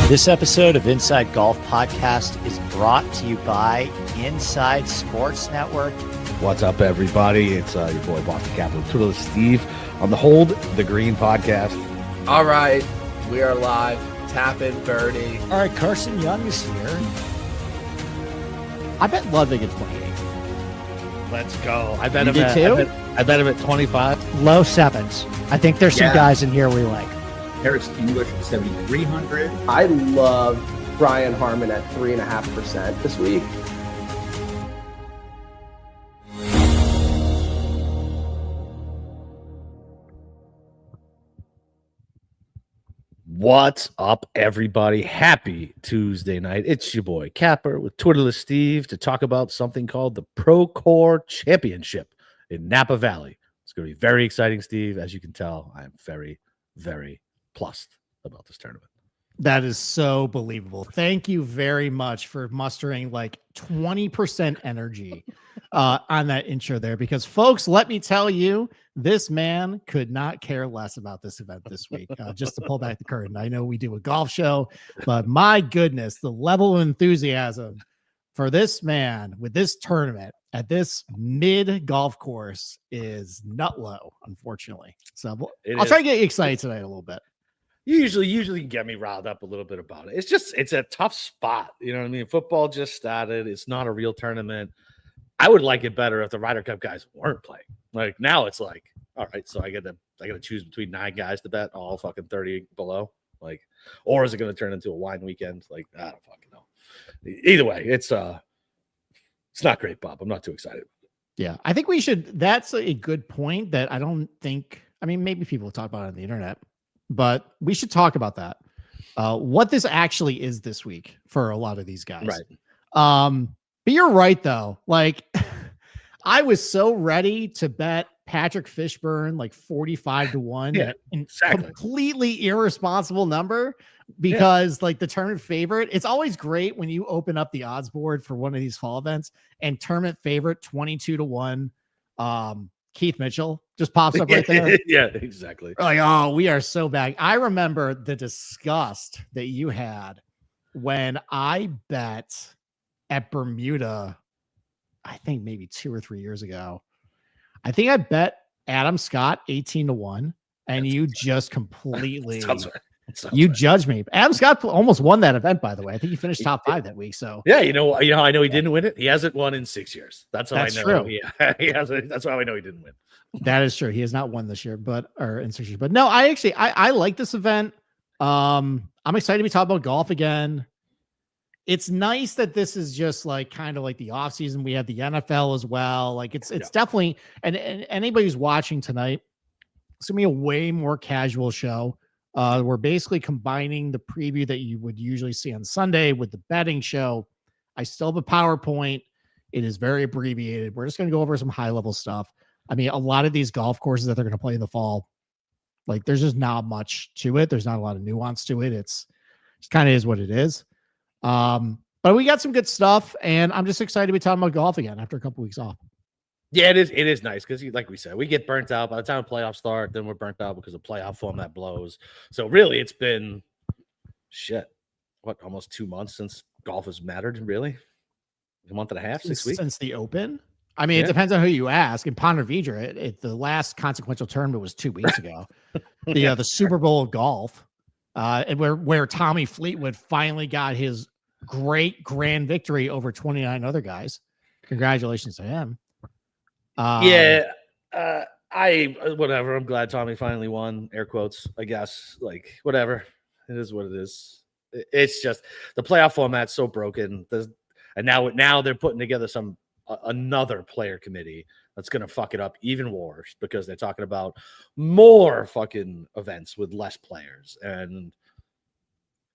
This episode of Inside Golf Podcast is brought to you by Inside Sports Network. What's up, everybody? It's your boy Boston Capital, Twitter Steve on the Hold the Green podcast. All right, we are live. Tapping birdie. All right, Carson Young is here. I bet Ludwig at 28. Let's go. I bet You him do at, too? I bet him at 25. Low sevens. I think there's some guys in here we like. Harris English at 7,300. I love Brian Harmon at 3.5% this week. What's up, everybody? Happy Tuesday night. It's your boy Capper with Twitterless Steve to talk about something called the Procore Championship in Napa Valley. It's going to be very exciting, Steve. As you can tell, I am very, very plussed about this tournament. That is so believable. Thank you very much for mustering like 20% energy on that intro there, because folks, let me tell you, this man could not care less about this event this week. Just to pull back the curtain, I know we do a golf show, but my goodness, the level of enthusiasm for this man with this tournament at this mid golf course is nut low, unfortunately. So I'll try to get you excited tonight a little bit. You usually get me riled up a little bit about it. It's a tough spot. You know what I mean? Football just started. It's not a real tournament. I would like it better if the Ryder Cup guys weren't playing. Like now it's like, all right, so I gotta choose between 9 guys to bet, all fucking 30 below. Like, or is it gonna turn into a wine weekend? Like, I don't fucking know. Either way, it's not great, Bob. I'm not too excited. Yeah, I think we should. That's a good point that I don't think, I mean, maybe people talk about it on the internet, but we should talk about that. What this actually is this week for a lot of these guys. Right. But you're right, though. Like, I was so ready to bet Patrick Fishburne like 45-1. Yeah, exactly. Completely irresponsible number because like the tournament favorite, it's always great when you open up the odds board for one of these fall events and tournament favorite 22-1. Keith Mitchell just pops up right there. Yeah, exactly. Like, oh, we are so bad. I remember the disgust that you had when I bet at Bermuda, I think maybe 2 or 3 years ago. I think I bet Adam Scott 18-1, and you just completely you judged me. Adam Scott almost won that event, by the way. I think he finished top 5 that week. So yeah, I know he didn't win it. He hasn't won in 6 years. That's how I know. True. Yeah, that's how I know he didn't win. That is true. He has not won this year, or in 6 years. But no, I like this event. I'm excited to be talking about golf again. It's nice that this is just like kind of like the off season. We have the NFL as well. Like it's definitely, and anybody who's watching tonight, it's gonna be a way more casual show. We're basically combining the preview that you would usually see on Sunday with the betting show. I still have a PowerPoint. It is very abbreviated. We're just going to go over some high level stuff. I mean, a lot of these golf courses that they're going to play in the fall, like there's just not much to it. There's not a lot of nuance to it. It's kind of is what it is. But we got some good stuff, and I'm just excited to be talking about golf again after a couple weeks off. Yeah, it is nice because, like we said, we get burnt out by the time playoffs start. Then we're burnt out because the playoff format blows. So really, it's been almost 2 months since golf has mattered. Really, a month and a half, 6 weeks since the Open. I mean, it depends on who you ask. In Ponte Vedra, the last consequential tournament was 2 weeks ago. The Super Bowl of golf, and where Tommy Fleetwood finally got his great grand victory over 29 other guys. Congratulations to him. Whatever. I'm glad Tommy finally won. Air quotes, I guess. Like whatever. It is what it is. It's just the playoff format's so broken. And now they're putting together another player committee that's going to fuck it up even worse because they're talking about more fucking events with less players, and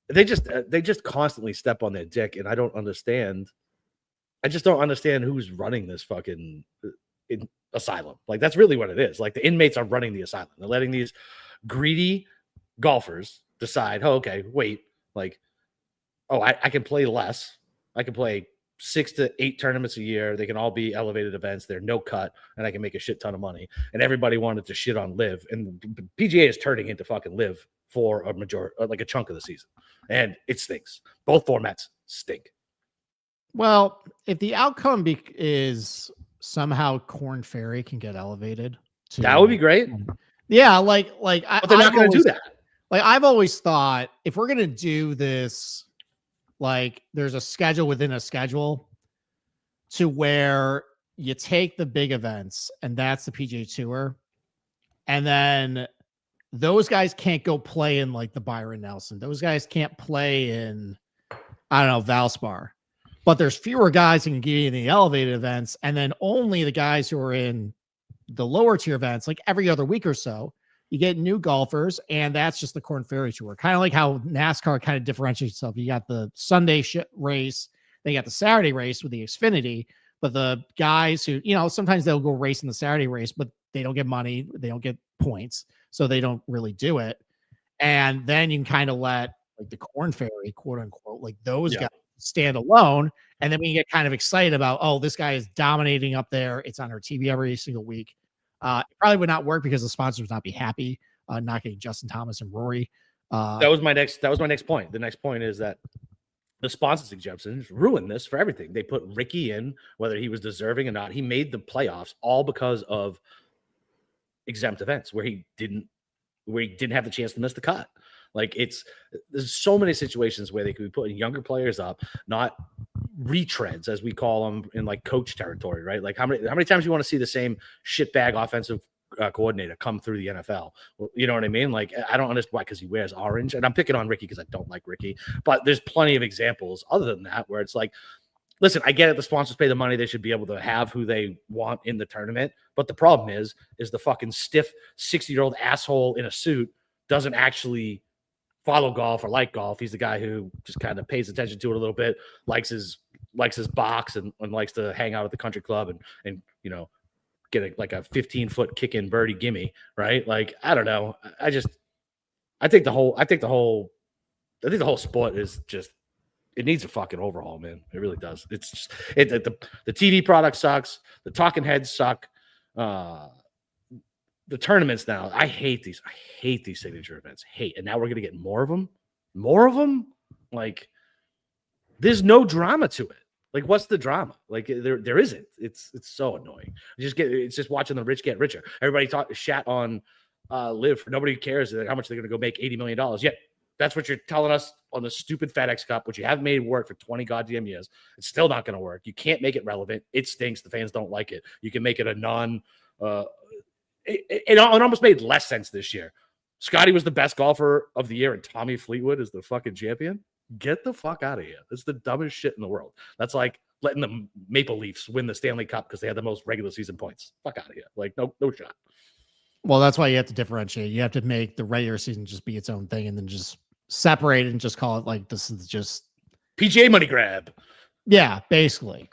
they just constantly step on their dick, and I don't understand. I just don't understand who's running this fucking asylum. Like that's really what it is. Like the inmates are running the asylum. They're letting these greedy golfers decide, oh, okay, wait, like, oh, I can play less. I can play 6 to 8 tournaments a year. They can all be elevated events. They're no cut, and I can make a shit ton of money. And everybody wanted to shit on Live, and PGA is turning into fucking Live for a majority, like a chunk of the season, and it stinks. Both formats stink. Well, if the outcome is somehow Corn Ferry can get elevated, That would be great. Yeah, but they're not going to do that. Like I've always thought, if we're gonna do this, like there's a schedule within a schedule, to where you take the big events, and that's the PGA Tour, and then those guys can't go play in like the Byron Nelson. Those guys can't play in, I don't know, Valspar. But there's fewer guys who can get in the elevated events, and then only the guys who are in the lower tier events, like every other week or so, you get new golfers, and that's just the Corn Ferry Tour. Kind of like how NASCAR kind of differentiates itself. You got the Sunday race, they got the Saturday race with the Xfinity, but the guys who, sometimes they'll go race in the Saturday race, but they don't get money, they don't get points, so they don't really do it. And then you can kind of let like the Corn Ferry, quote unquote, like those guys stand alone, and then we get kind of excited about, oh, this guy is dominating up there. It's on our TV every single week. It probably would not work because the sponsors would not be happy not getting Justin Thomas and Rory. That was my next point. The next point is that the sponsors exemptions ruined this for everything. They put Ricky in, whether he was deserving or not. He made the playoffs all because of exempt events where he didn't have the chance to miss the cut. Like there's so many situations where they could be putting younger players up, not retreads as we call them in like coach territory, right? Like how many times you want to see the same shitbag offensive coordinator come through the NFL? Well, you know what I mean? Like I don't understand why, because he wears orange, and I'm picking on Ricky because I don't like Ricky, but there's plenty of examples other than that where it's like, listen, I get it. The sponsors pay the money. They should be able to have who they want in the tournament. But the problem is the fucking stiff 60-year-old asshole in a suit doesn't actually follow golf or like golf. He's the guy who just kind of pays attention to it a little bit, likes his box and likes to hang out at the country club and get a 15-foot kick in birdie gimme, right? Like, I don't know. I think the whole sport is just, it needs a fucking overhaul, man. It really does. It's just the TV product sucks. The talking heads suck. The tournaments now, I hate these signature events. And now we're gonna get more of them. Like, there's no drama to it. Like, what's the drama? Like, there isn't. It's so annoying. It's just watching the rich get richer. Everybody shat on Live. Nobody cares how much they're gonna go make $80 million. Yet that's what you're telling us on the stupid FedEx Cup, which you haven't made work for 20 goddamn years. It's still not gonna work. You can't make it relevant. It stinks. The fans don't like it. You can make it a non. It almost made less sense this year. Scotty was the best golfer of the year, and Tommy Fleetwood is the fucking champion. Get the fuck out of here. It's the dumbest shit in the world. That's like letting the Maple Leafs win the Stanley Cup because they had the most regular season points. Fuck out of here. Like, no shot. Well, that's why you have to differentiate. You have to make the regular season just be its own thing, and then just separate it and just call it like, this is just PGA money grab. Yeah, basically.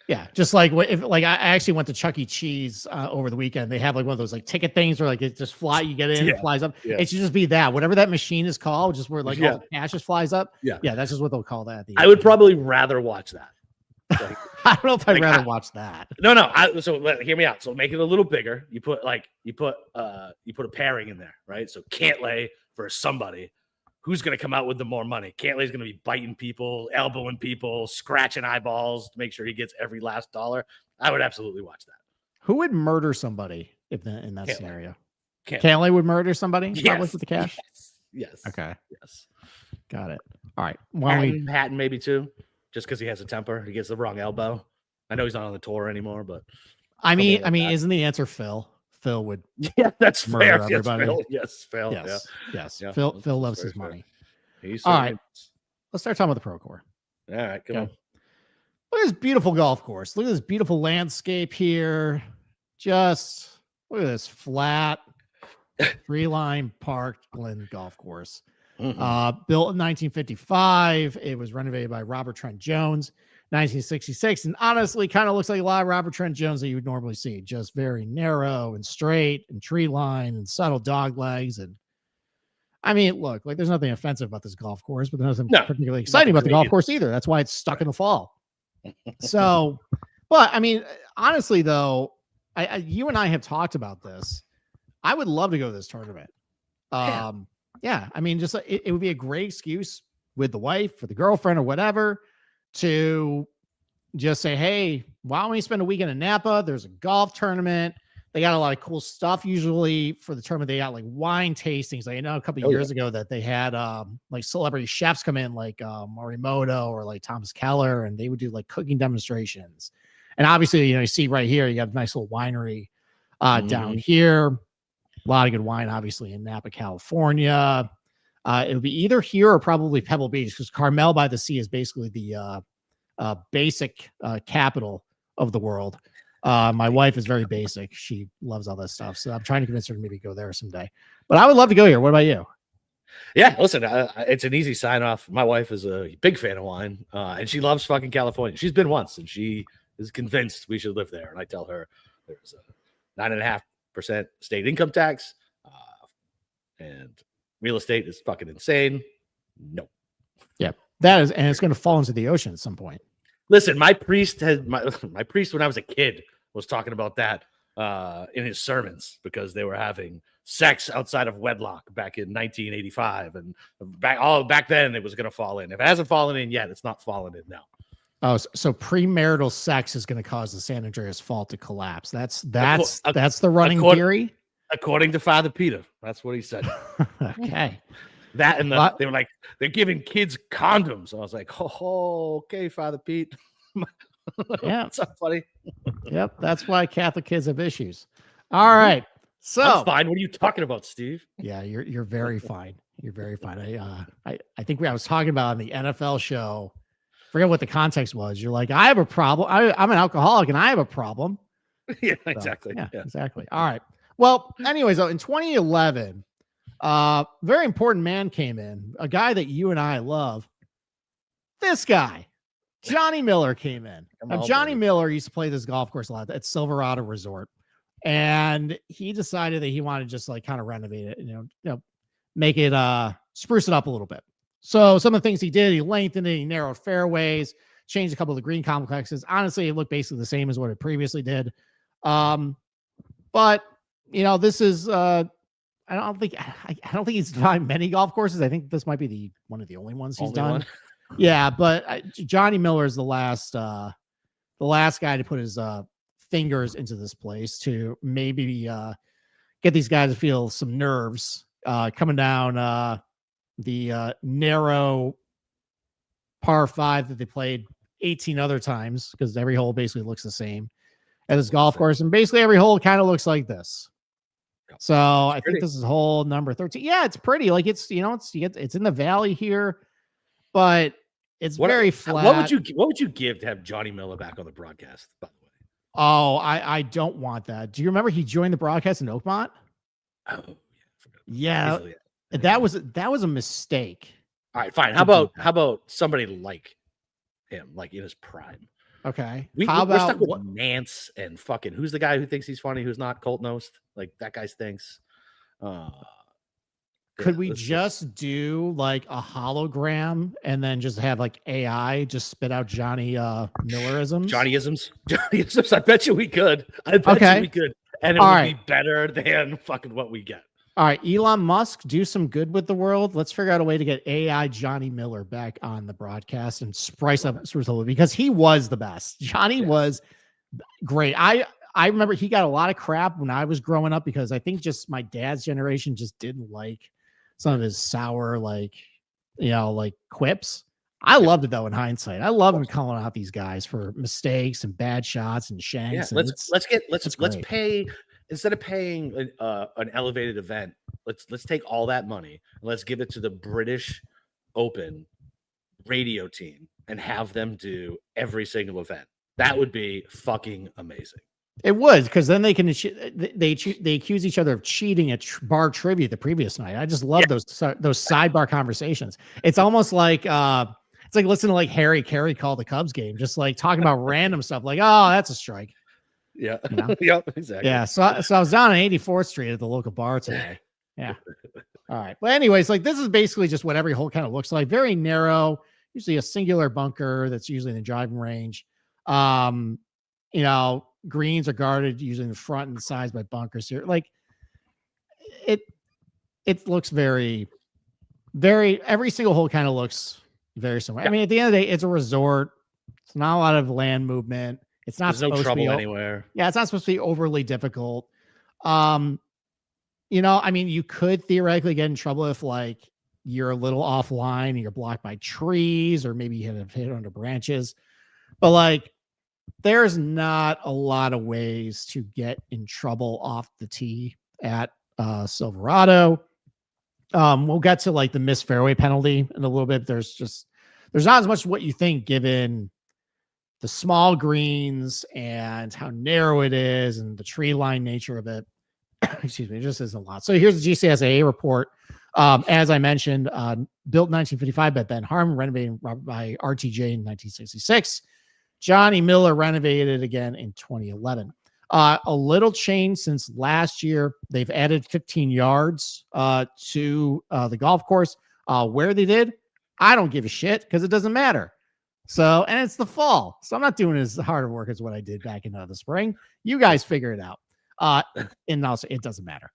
Yeah, just like I actually went to Chuck E. Cheese over the weekend. They have like one of those like ticket things where like it just you get in, it flies up. Yeah. It should just be that, whatever that machine is called, just where like all the cash just flies up. Yeah, that's just what they'll call that. I would probably rather watch that. Like, I don't know if I'd rather watch that. No. So hear me out. So make it a little bigger. You put a pairing in there, right? So Cantlay for somebody. Who's going to come out with the more money? Cantlay's going to be biting people, elbowing people, scratching eyeballs to make sure he gets every last dollar. I would absolutely watch that. Who would murder somebody in that scenario? Cantlay would murder somebody? Yes. With the cash? Yes. Okay. Yes. Got it. All right. Hatton maybe too, just because he has a temper. He gets the wrong elbow. I know he's not on the tour anymore, but I mean, isn't the answer Phil? Phil would, that's fair. Everybody. Yes, Phil. Yes. Yeah, Phil loves his money. All right, let's start talking about the Procore. All right, come on. Look at this beautiful golf course. Look at this beautiful landscape here. Just look at this flat, tree-lined parkland golf course. Mm-hmm. Built in 1955. It was renovated by Robert Trent Jones. 1966, and honestly kind of looks like a lot of Robert Trent Jones that you would normally see, just very narrow and straight and tree line and subtle dog legs. And I mean, look, like there's nothing offensive about this golf course, but there's nothing particularly exciting about the golf course either. That's why it's stuck in the fall. So, but I mean, honestly though, you and I have talked about this. I would love to go to this tournament. Yeah, I mean, just it would be a great excuse with the wife or the girlfriend or whatever to just say, hey, why don't we spend a weekend in Napa? There's a golf tournament. They got a lot of cool stuff. Usually for the tournament, they got like wine tastings. Like I know a couple of years ago that they had like celebrity chefs come in, like Morimoto or like Thomas Keller, and they would do like cooking demonstrations. And obviously, you see right here, you got a nice little winery down here. A lot of good wine, obviously, in Napa, California. It would be either here or probably Pebble Beach, because Carmel by the Sea is basically the basic capital of the world. My wife is very basic. She loves all that stuff. So I'm trying to convince her to maybe go there someday. But I would love to go here. What about you? Yeah, listen, it's an easy sign off. My wife is a big fan of wine, and she loves fucking California. She's been once, and she is convinced we should live there. And I tell her there's a 9.5% state income tax, and real estate is fucking insane. No. Yeah, that is, and it's going to fall into the ocean at some point. Listen, my priest my priest when I was a kid was talking about that in his sermons, because they were having sex outside of wedlock back in 1985, and back then it was going to fall in. If it hasn't fallen in yet, it's not fallen in now. Oh, so premarital sex is going to cause the San Andreas Fault to collapse. That's the running theory. According to Father Peter, that's what he said. Okay. That and they were like, they're giving kids condoms. I was like, oh, okay, Father Pete. Yeah, it's not funny. Yep, that's why Catholic kids have issues. All right, so I'm fine. What are you talking about, Steve? Yeah, you're very fine. You're very fine. I think I was talking about on the NFL show. Forget what the context was. You're like, I have a problem. I'm an alcoholic and I have a problem. Yeah, exactly. So, yeah, exactly. All right. Well, anyways, in 2011. Very important man came in, a guy that you and I love. This guy, Johnny Miller, came in. Now, Johnny Miller used to play this golf course a lot at Silverado Resort, and he decided that he wanted to just like kind of renovate it, make it spruce it up a little bit. So some of the things he did, he lengthened it, he narrowed fairways, changed a couple of the green complexes. Honestly, it looked basically the same as what it previously did. But this is I don't think he's done many golf courses. I think this might be one of the only ones he's done. Yeah, but Johnny Miller is the last guy to put his fingers into this place to maybe get these guys to feel some nerves coming down the narrow par 5 that they played 18 other times, because every hole basically looks the same at this golf course, and basically every hole kind of looks like this. So I think this is hole number 13. Yeah, it's pretty. Like it's in the valley here, but it's very flat. What would you give to have Johnny Miller back on the broadcast, by the way? Oh, I don't want that. Do you remember he joined the broadcast in Oakmont? Oh, yeah. That was a mistake. All right, fine. How about somebody like him, like in his prime? Okay. We're stuck with Nance and fucking who's the guy who thinks he's funny, who's not? Colt Knost. Like that guy stinks. Could we just do like a hologram and then just have like AI just spit out Johnny Millerisms? Johnnyisms. I bet you we could. I bet you we could. And it would be better than fucking what we get. All right, Elon Musk, do some good with the world. Let's figure out a way to get AI Johnny Miller back on the broadcast and spice up, because he was the best. Johnny was great. I remember he got a lot of crap when I was growing up, because I think just my dad's generation just didn't like some of his sour, quips. I loved it though in hindsight. I love him calling out these guys for mistakes and bad shots and shanks. Yeah, let's pay. Instead of paying an elevated event, let's take all that money and let's give it to the British Open radio team and have them do every single event. That would be fucking amazing. It would, because then they accuse each other of cheating at bar trivia the previous night. I just love those sidebar conversations. It's almost like it's like listening to like Harry Carey call the Cubs game, just like talking about random stuff, like, oh, that's a strike. Yeah. Yep, exactly. Yeah. So I was down on 84th Street at the local bar today. Yeah. All right. But anyways, like this is basically just what every hole kind of looks like. Very narrow, usually a singular bunker that's usually in the driving range. Greens are guarded usually in the front and the sides by bunkers here. Like it looks very every single hole kind of looks very similar. I mean, at the end of the day, it's a resort. It's not a lot of land movement. It's not There's no supposed to be trouble anywhere. Yeah, it's not supposed to be overly difficult. I mean, you could theoretically get in trouble if like you're a little offline and you're blocked by trees, or maybe you have hit under branches. But like, there's not a lot of ways to get in trouble off the tee at Silverado. We'll get to like the missed fairway penalty in a little bit. There's not as much what you think given the small greens and how narrow it is and the tree line nature of it. Excuse me, it just isn't a lot. So here's the GCSAA report. As I mentioned, built in 1955 by Ben Harmon, renovated by RTJ in 1966. Johnny Miller renovated again in 2011. A little change since last year. They've added 15 yards to the golf course. Where they did, I don't give a shit because it doesn't matter. So, and it's the fall. So I'm not doing as hard of work as what I did back in the spring. You guys figure it out. And also, it doesn't matter.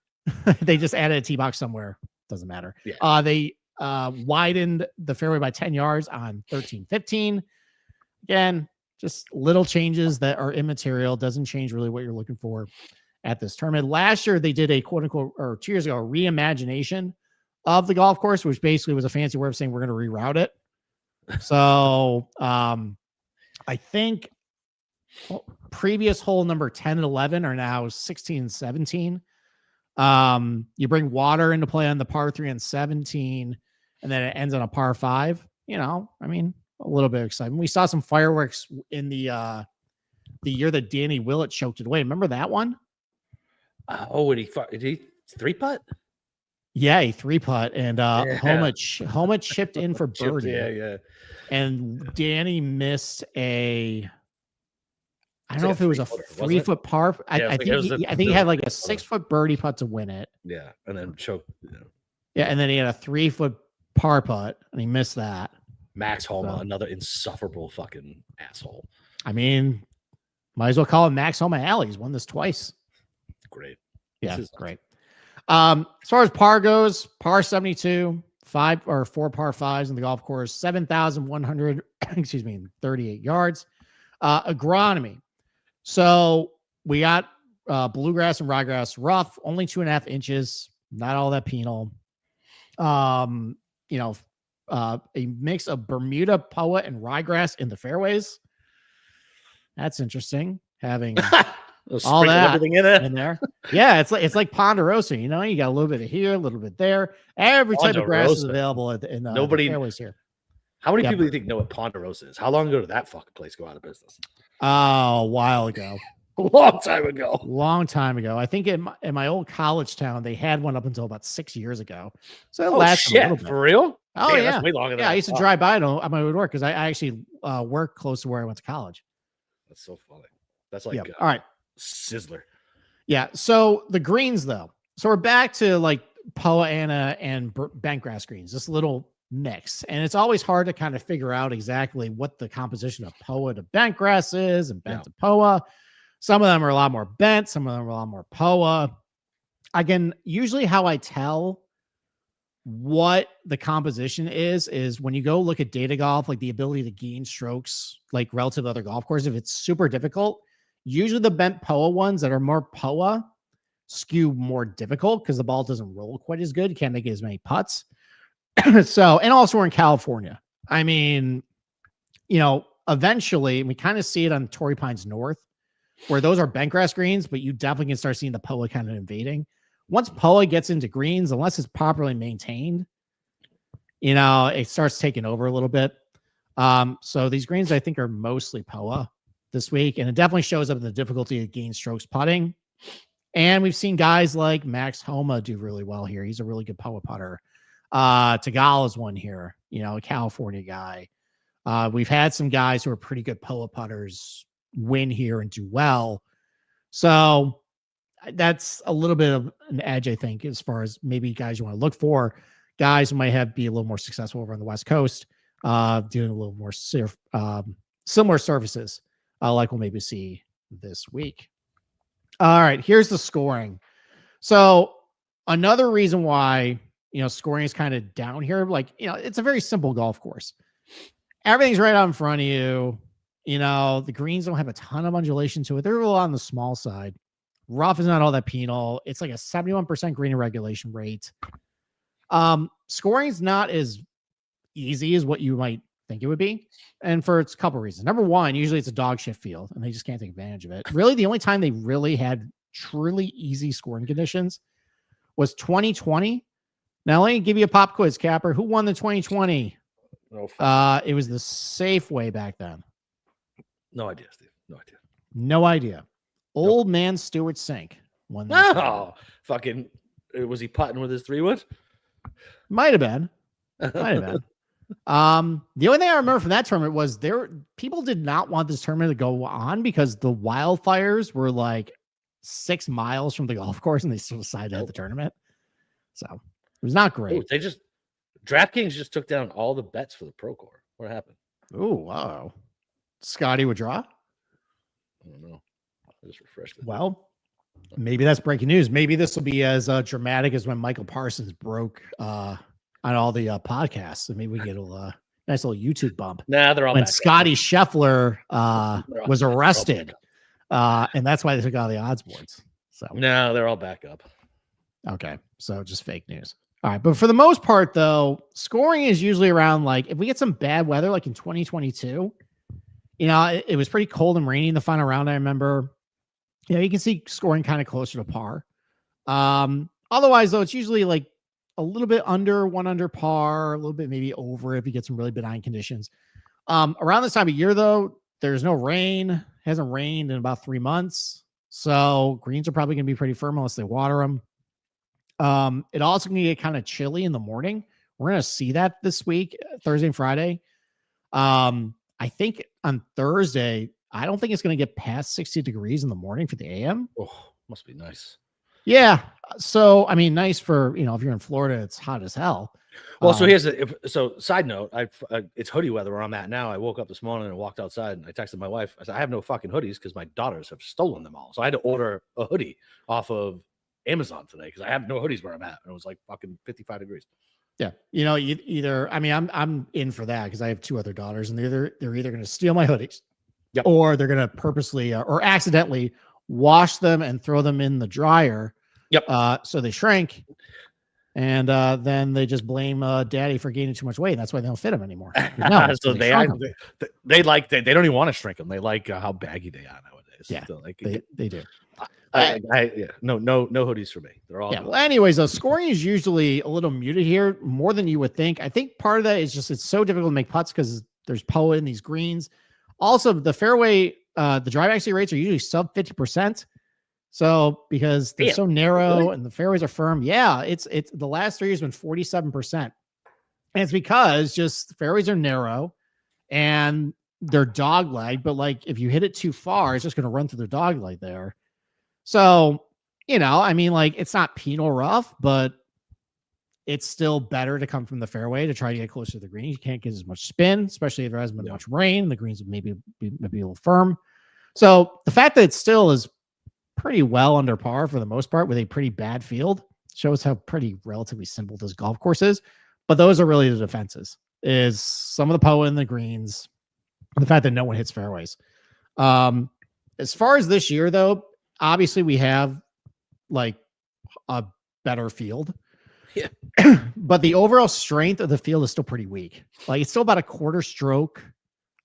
They just added a tee box somewhere. Doesn't matter. Yeah. They widened the fairway by 10 yards on 13-15. Again, just little changes that are immaterial. Doesn't change really what you're looking for at this tournament. Last year, they did a quote unquote, or 2 years ago, a reimagination of the golf course, which basically was a fancy way of saying we're going to reroute it. So I think previous hole number 10 and 11 are now 16 and 17. You bring water into play on the par 3 and 17, and then it ends on a par 5. I mean, a little bit of excitement. We saw some fireworks in the year that Danny Willett choked it away. Remember that one? Did he 3-putt? Yeah, he 3-putt, and Homa chipped in for birdie. Yeah. And Danny missed I don't know if it was a 3-foot par. I think he had like a 6-foot birdie putt to win it. Yeah, and then choked. Yeah, and then he had a 3-foot par putt, and he missed that. Max Homa, another insufferable fucking asshole. I mean, might as well call him Max Homa Alley. He's won this twice. Great. Yeah, great. As far as par goes, par 72, 4 par 5s in the golf course, 7,100, 38 yards. Agronomy. So we got bluegrass and ryegrass rough, only 2.5 inches, not all that penal. A mix of Bermuda, Poa, and ryegrass in the fairways. That's interesting. Having all that everything in it in there. Yeah, it's like Ponderosa. You got a little bit of here, a little bit there. Every type of grass is available in the fairways here. How many people do you think know what Ponderosa is? How long ago did that fucking place go out of business? A while ago. A long time ago. Long time ago. I think in my old college town, they had one up until about 6 years ago. So it lasted a little bit. For real? Oh, damn, yeah. That's way longer than I used to drive by on my way to work because I actually work close to where I went to college. That's so funny. That's like all right. Sizzler. Yeah. So the greens, though. So we're back to like Poa Anna and bentgrass greens, this little mix. And it's always hard to kind of figure out exactly what the composition of Poa to bentgrass is and bent to Poa. Some of them are a lot more bent. Some of them are a lot more Poa. Again, usually how I tell what the composition is when you go look at data golf, like the ability to gain strokes, like relative to other golf courses, if it's super difficult, usually the bent Poa ones that are more Poa skew more difficult because the ball doesn't roll quite as good. You can't make as many putts. So, and also we're in California. I mean, eventually we kind of see it on Torrey Pines North where those are bentgrass greens, but you definitely can start seeing the Poa kind of invading. Once Poa gets into greens, unless it's properly maintained, it starts taking over a little bit. So these greens, I think, are mostly Poa this week, and it definitely shows up in the difficulty of gain strokes putting. And we've seen guys like Max Homa do really well here. He's a really good Poa putter. Tagala's one here, a California guy. We've had some guys who are pretty good Poa putters win here and do well. So that's a little bit of an edge, I think, as far as maybe guys you want to look for. Guys who might be a little more successful over on the West Coast, doing a little more similar services, like we'll maybe see this week. All right, here's the scoring. So another reason why scoring is kind of down here. Like, it's a very simple golf course. Everything's right out in front of you. The greens don't have a ton of undulation to it. They're a little on the small side. Rough is not all that penal. It's like a 71% green regulation rate. Scoring is not as easy as what you might think it would be. And for it's a couple of reasons. Number one, usually it's a dog shit field and they just can't take advantage of it. Really, the only time they really had truly easy scoring conditions was 2020. Now, let me give you a pop quiz, Capper. Who won the 2020? It was the Safeway back then. No idea, Steve. No idea. Old man Stuart Sink won. No, fucking. Was he putting with his 3-wood? Might have been. The only thing I remember from that tournament was people did not want this tournament to go on because the wildfires were like 6 miles from the golf course and they still decided to have the tournament. So it was not great. Ooh, DraftKings just took down all the bets for the Procore. What happened? Oh, wow. Scotty would draw? I don't know. I just refreshed it. Well, maybe that's breaking news. Maybe this will be as dramatic as when Michael Parsons broke on all the podcasts. So maybe we get a nice little YouTube bump. Nah, they're all when back Scotty up. Scheffler was arrested. And that's why they took all the odds boards. So no, they're all back up. Okay. So just fake news. All right. But for the most part, though, scoring is usually around like if we get some bad weather, like in 2022, it was pretty cold and rainy in the final round. I remember, you can see scoring kind of closer to par. Otherwise, though, it's usually like a little bit under, 1 under par, a little bit maybe over if you get some really benign conditions. Around this time of year, though, there's no rain. Hasn't rained in about 3 months. So greens are probably going to be pretty firm unless they water them. It also can get kind of chilly in the morning. We're going to see that this week, Thursday and Friday. I think on Thursday, I don't think it's going to get past 60 degrees in the morning for the AM. Oh, must be nice. Yeah. So, I mean, nice for, if you're in Florida, it's hot as hell. Well, so side note, it's hoodie weather where I'm at now. I woke up this morning and walked outside and I texted my wife. I said, I have no fucking hoodies because my daughters have stolen them all. So I had to order a hoodie off of Amazon today because I have no hoodies where I'm at. And it was like fucking 55 degrees. Yeah. I'm in for that because I have 2 other daughters and they're either going to steal my hoodies or they're going to purposely or accidentally wash them and throw them in the dryer. So they shrink. And then they just blame daddy for gaining too much weight. That's why they don't fit them anymore. No, so they don't even want to shrink them. They like how baggy they are nowadays. Yeah, so like they do. No hoodies for me. They're all Well, anyways, though, scoring is usually a little muted here, more than you would think. I think part of that is just it's so difficult to make putts because there's POA in these greens. Also, the fairway, the drive accuracy rates are usually sub 50%. So because they're so narrow and the fairways are firm, it's the last 3 years been 47%. And it's because just the fairways are narrow and they're dog leg, but like if you hit it too far, it's just going to run through the dog leg there. So, it's not penal rough, but it's still better to come from the fairway to try to get closer to the green. You can't get as much spin, especially if there hasn't been much rain. The greens would maybe be a little firm. So the fact that it still is pretty well under par for the most part with a pretty bad field shows how pretty relatively simple this golf course is. But those are really the defenses, is some of the POA in the greens, the fact that no one hits fairways. As far as this year, though, obviously we have like a better field. Yeah. But the overall strength of the field is still pretty weak. Like it's still about a quarter stroke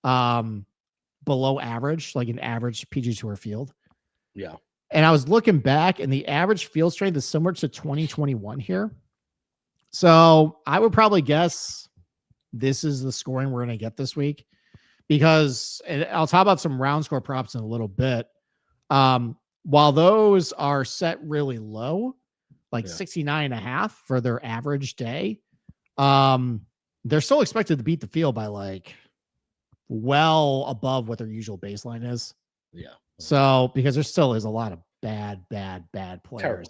below average, like an average PGA Tour field. Yeah. And I was looking back and the average field strength is similar to 2021 here. So I would probably guess this is the scoring we're going to get this week because I'll talk about some round score props in a little bit. While those are set really low, like 69.5 for their average day, they're still expected to beat the field by like well above what their usual baseline is. Yeah. So because there still is a lot of bad players.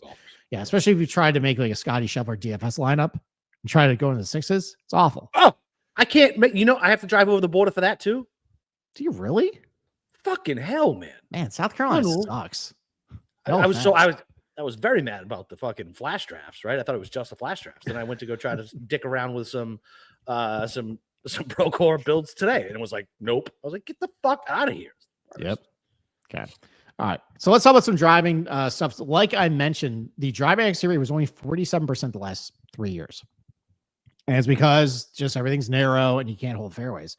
Yeah, especially if you tried to make like a Scotty Scheffler DFS lineup and try to go into the sixes. It's awful. Oh, I can't make, I have to drive over the border for that too. Do you really? Fucking hell, man. Man, South Carolina sucks. I was I was very mad about the fucking flash drafts, right? I thought it was just the flash drafts. Then I went to go try to dick around with some Procore builds today, and it was like, nope. I was like, get the fuck out of here. Yep. Okay. All right. So let's talk about some driving stuff. Like I mentioned, the driving accuracy rate was only 47% the last 3 years. And it's because just everything's narrow and you can't hold fairways.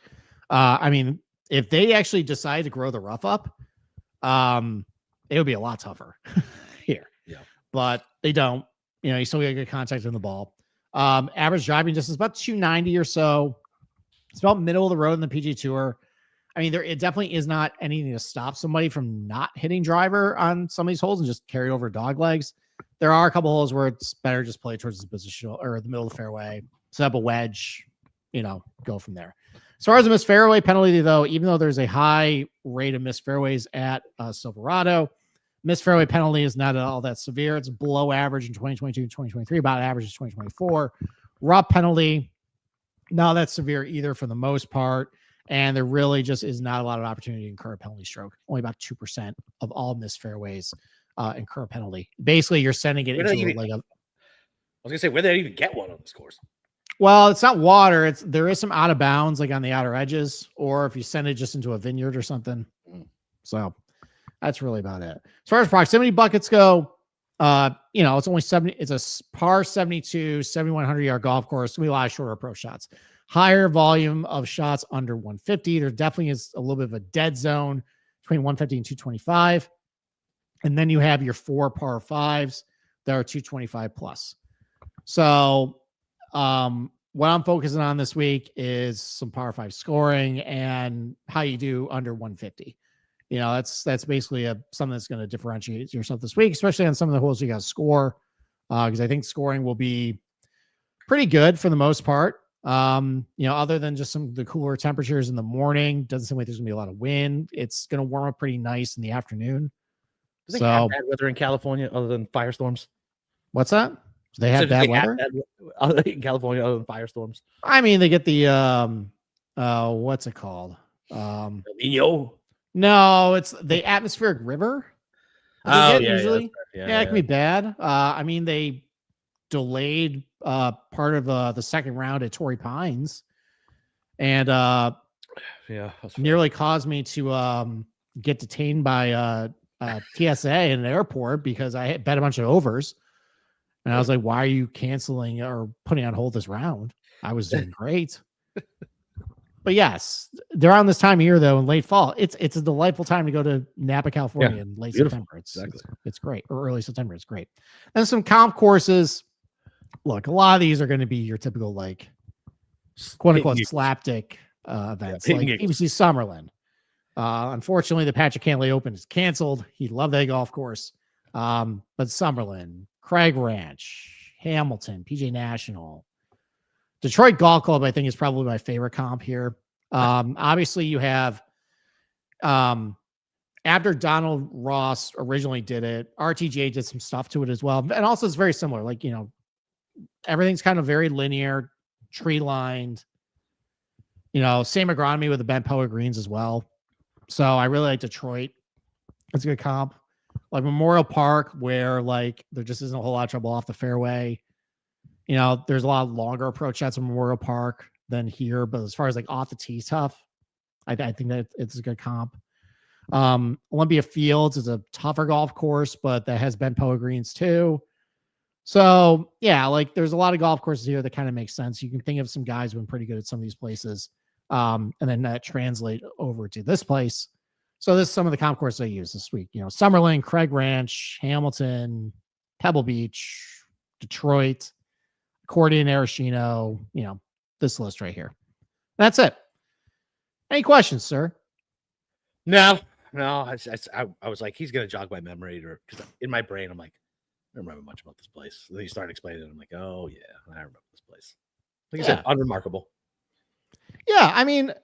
I mean, if they actually decide to grow the rough up, it would be a lot tougher here. Yeah. But they don't. You know, you still get good contact in the ball. Average driving distance about 290 or so. It's about middle of the road in the PGA Tour. I mean, it definitely is not anything to stop somebody from not hitting driver on some of these holes and just carry over dog legs. There are a couple holes where it's better just play towards the position or the middle of the fairway, set up a wedge, you know, go from there. As far as a missed fairway penalty, though, even though there's a high rate of missed fairways at Silverado, missed fairway penalty is not all that severe. It's below average in 2022 and 2023, about average in 2024. Rough penalty, not that severe either for the most part. And there really just is not a lot of opportunity to incur a penalty stroke. Only about 2% of all missed fairways incur a penalty. Basically, you're sending it into like a. I was gonna say, where did they even get one on this course? Well, it's not water. There is some out of bounds, like on the outer edges, or if you send it just into a vineyard or something. So that's really about it. As far as proximity buckets go, you know, it's only 70. It's a par 72, 7,100 yard golf course. It's gonna be a lot of shorter approach shots. Higher volume of shots under 150. There definitely is a little bit of a dead zone between 150 and 225. And then you have your 4 par 5s that are 225 plus. So what I'm focusing on this week is some par 5 scoring and how you do under 150. You know, that's basically something that's going to differentiate yourself this week, especially on some of the holes you got to score. Because I think scoring will be pretty good for the most part. You know, other than just some of the cooler temperatures in the morning, doesn't seem like there's gonna be a lot of wind. It's gonna warm up pretty nice in the afternoon. Do they have bad weather in California other than firestorms? What's that? So they have bad weather in California other than firestorms. I mean, they get the what's it called? El Nino? No, it's the atmospheric river. Oh, usually. Yeah, it can be bad. I mean, they delayed part of the second round at Torrey Pines, and nearly caused me to get detained by TSA in an airport because I had bet a bunch of overs, and I was like, "Why are you canceling or putting on hold this round? I was doing great." But yes, they're on this time of year though in late fall. It's a delightful time to go to Napa, California in late September. It's great, or early September. It's great. And some comp courses. Look, a lot of these are going to be your typical, like, quote unquote, slapdick events, like ABC Summerlin. Unfortunately, the Patrick Cantlay Open is canceled. He loved that golf course. But Summerlin, Craig Ranch, Hamilton, PGA National, Detroit Golf Club, I think, is probably my favorite comp here. Obviously, you have after Donald Ross originally did it, RTGA did some stuff to it as well. And also it's very similar. Like, you know, everything's kind of very linear, tree lined, you know, same agronomy with the bent poa greens as well. So I really like Detroit. It's a good comp. Like Memorial Park, where like there just isn't a whole lot of trouble off the fairway. You know, there's a lot of longer approach shots in Memorial Park than here, but as far as like off the tee stuff, I think that it's a good comp. Olympia Fields is a tougher golf course, but that has bent poa greens too. So yeah, like there's a lot of golf courses here that kind of make sense. You can think of some guys who've been pretty good at some of these places, and then that translate over to this place. So this is some of the comp courses I use this week. You know, Summerlin, Craig Ranch, Hamilton, Pebble Beach, Detroit, Accordion, Arashino. You know, this list right here. That's it. Any questions, sir? No. I was like, he's gonna jog my memory, or because in my brain I'm like, I don't remember much about this place. And then you start explaining it, I'm like, oh yeah, I remember this place. Like I said, unremarkable. Yeah, I mean,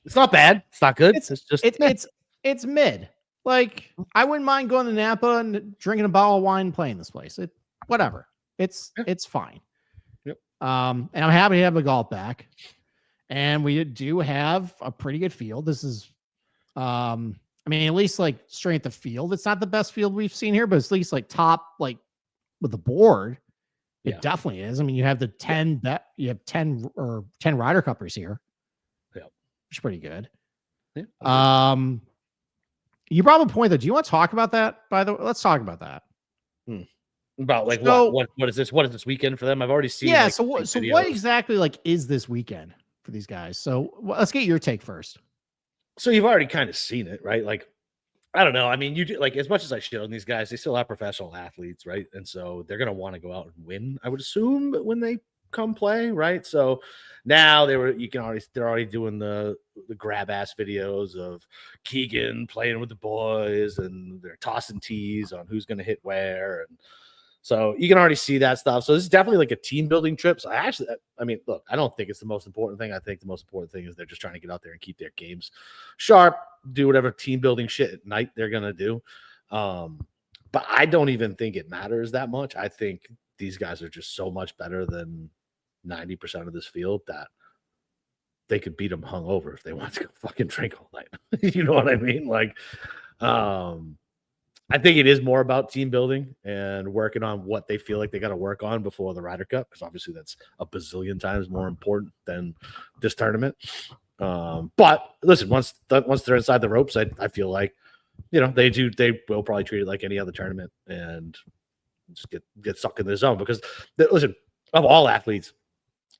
it's not bad. It's not good. It's mid. Like I wouldn't mind going to Napa and drinking a bottle of wine and playing this place. Whatever. It's fine. Yep. And I'm happy to have the golf back. And we do have a pretty good field. This is I I mean, at least like strength of field. It's not the best field we've seen here, but it's at least like top, like with the board. It Yeah. definitely is. I mean, you have the 10 you have 10 or 10 Ryder Cuppers here. Yeah. Which is pretty good. Yeah. You brought up a point though. Do you want to talk about that? By the way, let's talk about that. About like So- what is this? What is this weekend for them? I've already seen. Yeah. like, So big what videos. exactly like is this weekend for these guys? So let's get your take first. So you've already kind of seen it, right? Like, I don't know. I mean, you do like as much as I shit on these guys, they still have professional athletes, right? And so they're gonna want to go out and win, I would assume, when they come play, right? So now they're already doing the grab ass videos of Keegan playing with the boys and they're tossing tees on who's gonna hit where, and so you can already see that stuff. So this is definitely like a team building trip. So I mean, look, I don't think it's the most important thing. I think the most important thing is they're just trying to get out there and keep their games sharp, do whatever team building shit at night they're gonna do. But I don't even think it matters that much. I think these guys are just so much better than 90% of this field that they could beat them hungover if they want to go fucking drink all night. You know what I mean? Like, I think it is more about team building and working on what they feel like they got to work on before the Ryder Cup, because obviously that's a bazillion times more important than this tournament. But listen, once they're inside the ropes, I feel like, you know, they will probably treat it like any other tournament and just get stuck in the zone, because listen, of all athletes,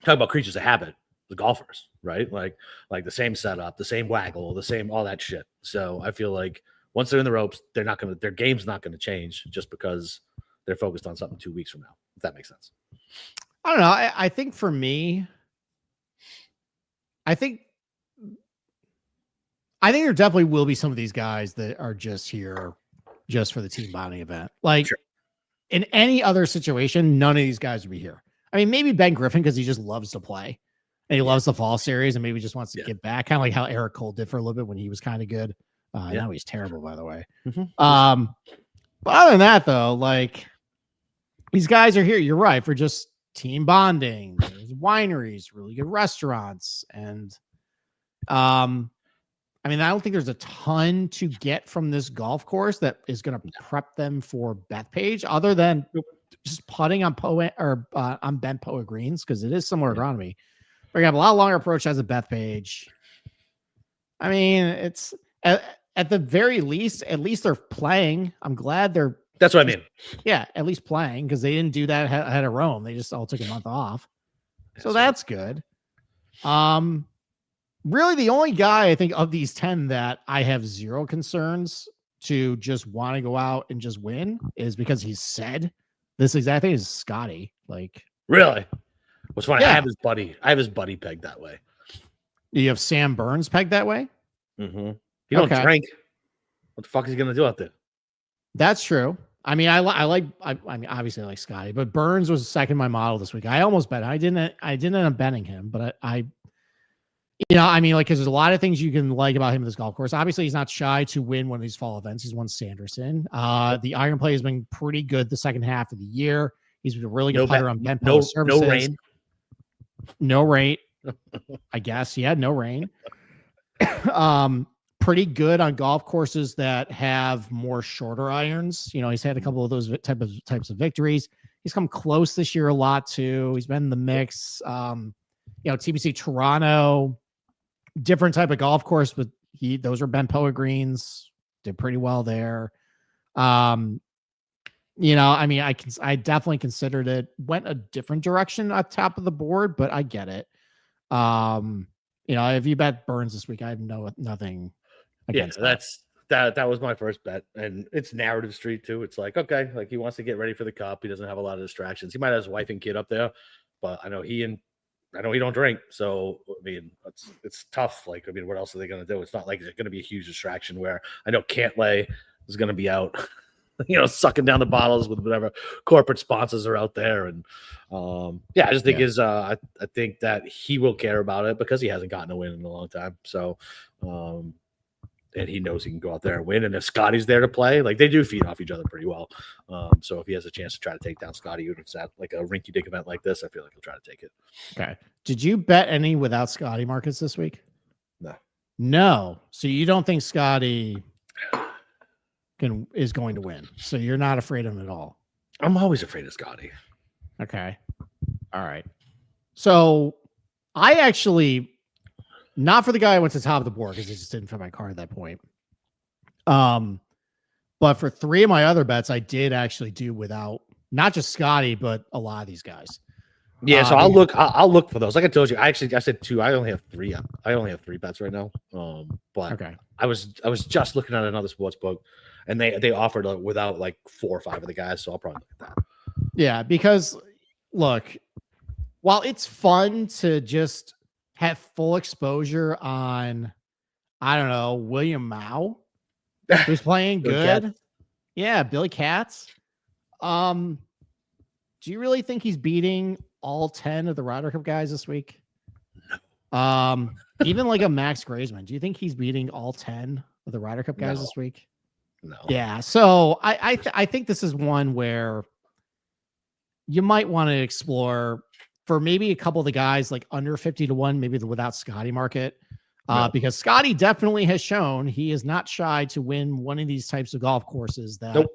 talk about creatures of habit, the golfers, right? Like the same setup, the same waggle, the same all that shit. So I feel like once they're in the ropes, their game's not going to change just because they're focused on something 2 weeks from now, if that makes sense. I don't know. I think for me, I think there definitely will be some of these guys that are just here just for the team bonding event. Like, Sure. In any other situation, none of these guys would be here. I mean, maybe Ben Griffin, because he just loves to play and he loves the fall series and maybe just wants to get back, kind of like how Eric Cole did for a little bit when he was kind of good. Now he's terrible, by the way. Mm-hmm. But other than that, though, like, these guys are here, you're right, for just team bonding. There's wineries, really good restaurants, and I mean, I don't think there's a ton to get from this golf course that is going to prep them for Bethpage, other than just putting on on bent Poa greens, because it is similar agronomy. But you have a lot longer approach as a Bethpage. I mean, it's at the very least, at least they're playing. I'm glad they're. That's what I mean. Yeah, at least playing, because they didn't do that ahead of Rome. They just all took a month off, so that's good. Really, the only guy I think of these 10 that I have zero concerns to just want to go out and just win is because he said this exact thing, is Scotty. Like, Really? What's funny? Yeah. I have his buddy pegged that way. you have Sam Burns pegged that way. Mm-hmm. He don't Okay. drink. What the fuck is he gonna do out there? That's true. I mean, I mean, obviously I like Scotty, but Burns was second in my model this week. I almost bet. I didn't end up betting him, but I I mean, like, because there's a lot of things you can like about him at this golf course. Obviously, he's not shy to win one of these fall events. He's won Sanderson. The iron play has been pretty good the second half of the year. He's been a really good putter on bent Poa surfaces. No rain. No rain. I guess. Yeah, no rain. Pretty good on golf courses that have more shorter irons. You know, he's had a couple of those types of victories. He's come close this year a lot too. He's been in the mix. TPC Toronto, different type of golf course, but those are bent Poa greens. Did pretty well there. I mean, I definitely considered it. Went a different direction at top of the board, but I get it. If you bet Burns this week, I have nothing against that was my first bet, and it's narrative street too. It's like, okay, like he wants to get ready for the cup. He doesn't have a lot of distractions. He might have his wife and kid up there, but I know he don't drink, so I mean, it's tough. Like, I mean, what else are they going to do? It's not like it's going to be a huge distraction. Where I know Cantlay is going to be out, sucking down the bottles with whatever corporate sponsors are out there, and I just think I think that he will care about it because he hasn't gotten a win in a long time. So, and he knows he can go out there and win. And if Scotty's there to play, like, they do feed off each other pretty well. So if he has a chance to try to take down Scotty, even if it's at like a rinky-dink event like this, I feel like he'll try to take it. Okay. Did you bet any without Scotty Marcus this week? No. No. So you don't think Scotty? is going to win. So you're not afraid of him at all. I'm always afraid of Scotty. Okay. All right. So I actually, not for the guy who went to the top of the board because it just didn't fit my card at that point. But for 3 of my other bets, I did actually do without not just Scotty, but a lot of these guys. Yeah, so I'll look for those. Like I told you, I said 2. I only have 3. I only have 3 bets right now. But Okay. I was just looking at another sports book, and they offered without like 4 or 5 of the guys. So I'll probably look at that. Yeah, because look, while it's fun to just have full exposure on, I don't know, William Mao, who's playing Billy good. Katz. Yeah, Billy Katz. Do you really think he's beating all 10 of the Ryder Cup guys this week? Even like a Max Graysman, do you think he's beating all 10 of the Ryder Cup guys this week? No. Yeah. So I think this is one where you might want to explore for maybe a couple of the guys like under 50 to 1, maybe the without Scotty market. Because Scotty definitely has shown he is not shy to win one of these types of golf courses that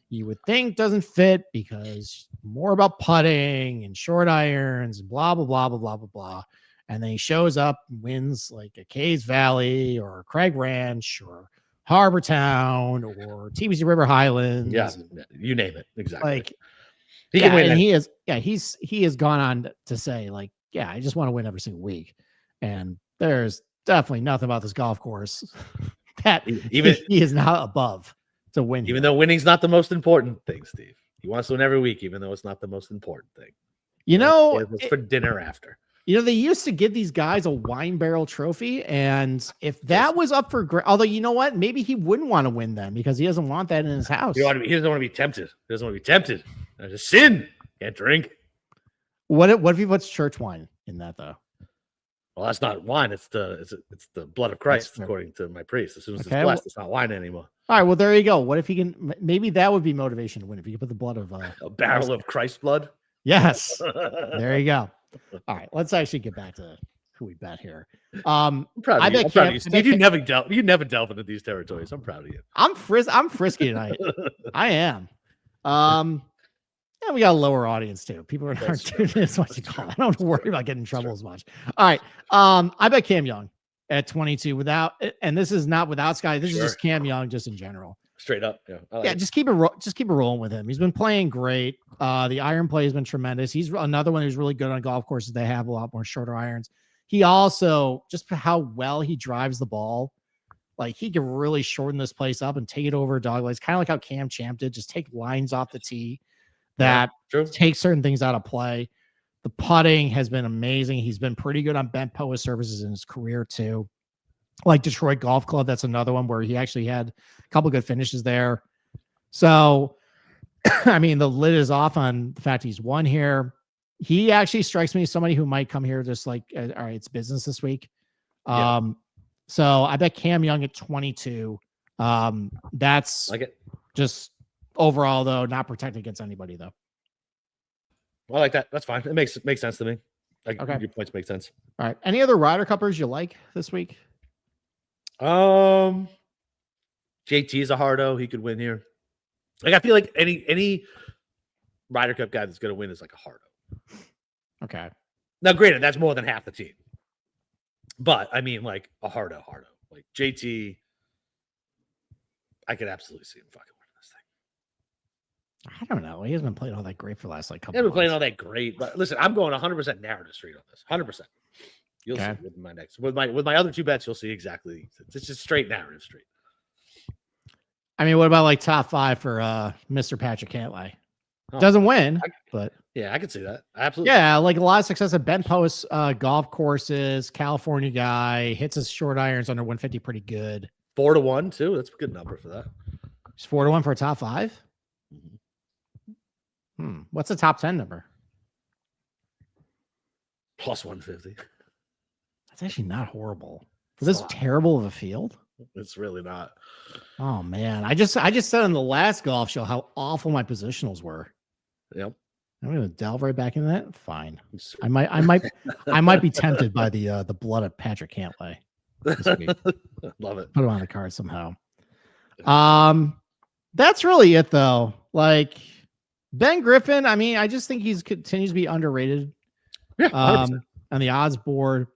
you would think doesn't fit because more about putting and short irons and blah, blah, blah, blah, blah, blah, blah. And then he shows up and wins like a Caves Valley or Craig Ranch or Harbor Town or TBC River Highlands. Yeah, you name it. Exactly. Like, he can win. And he has gone on to say like, yeah, I just want to win every single week. And there's definitely nothing about this golf course that even he is not above to win. Even though winning's not the most important thing, Steve. He wants to win every week, even though it's not the most important thing. You know, it's for dinner after. You know, they used to give these guys a wine barrel trophy, and if that was up for although you know what, maybe he wouldn't want to win them because he doesn't want that in his house. He doesn't want to be tempted. He doesn't want to be tempted. There's a sin. Can't drink. What if he puts church wine in that though? Well, that's not wine. It's the blood of Christ, according to my priest. As soon as it's blessed, it's not wine anymore. All right, well there you go. What if he can? Maybe that would be motivation to win if you could put the blood of a barrel of Christ blood. Yes, there you go. All right, let's actually get back to who we bet here. I'm proud of you. I'm proud of you, Steve. You never delve into these territories. I'm proud of you. I'm frisky tonight. I am. Yeah, we got a lower audience too. People are not tuning in as much as call. I don't worry about getting in trouble as much. All right. I bet Cam Young at 22 without, and this is not without Sky. This is just Cam Young, just in general. Straight up. Yeah. Just keep it rolling with him. He's been playing great. The iron play has been tremendous. He's another one who's really good on golf courses. They have a lot more shorter irons. He also, just how well he drives the ball, like he can really shorten this place up and take it over dog legs, kind of like how Cam Champ did. Just take lines off the tee that take certain things out of play. The putting has been amazing. He's been pretty good on bent post surfaces in his career too. Like Detroit Golf Club, that's another one where he actually had a couple good finishes there. So, I mean, the lid is off on the fact he's won here. He actually strikes me as somebody who might come here just like, all right, it's business this week. So I bet Cam Young at 22. That's like it. Just overall, though, not protected against anybody, though. I like that. That's fine. It makes sense to me. Okay. Your points make sense. All right. Any other Ryder Cuppers you like this week? JT's a hardo. He could win here. Like I feel like any Ryder Cup guy that's going to win is like a hardo. Okay. Now, granted, that's more than half the team. But I mean, like a hardo. Like JT, I could absolutely see him fucking winning this thing. I don't know. He hasn't been playing all that great for the last couple. He hasn't been playing all that great. But listen, I'm going 100% narrative street on this. 100%. You'll see with my next with my other 2 bets. You'll see exactly. It's just straight narrative street. I mean, what about like top 5 for Mr. Patrick Cantlay? Doesn't win, but yeah, I can see that. Absolutely. Yeah, like a lot of success at bent post golf courses. California guy hits his short irons under 150 pretty good. 4-1 too. That's a good number for that. It's 4-1 for a top 5. What's the top 10 number? Plus 150. That's actually not horrible. For this terrible of a field? It's really not. Oh man. I just said on the last golf show how awful my positionals were. Yep. I'm gonna delve right back into that. Fine. I might be tempted by the blood of Patrick Cantlay this week. Love it. Put him on the card somehow. That's really it though. Like Ben Griffin, I mean, I just think he's continues to be underrated. Yeah, 100%. On the odds board.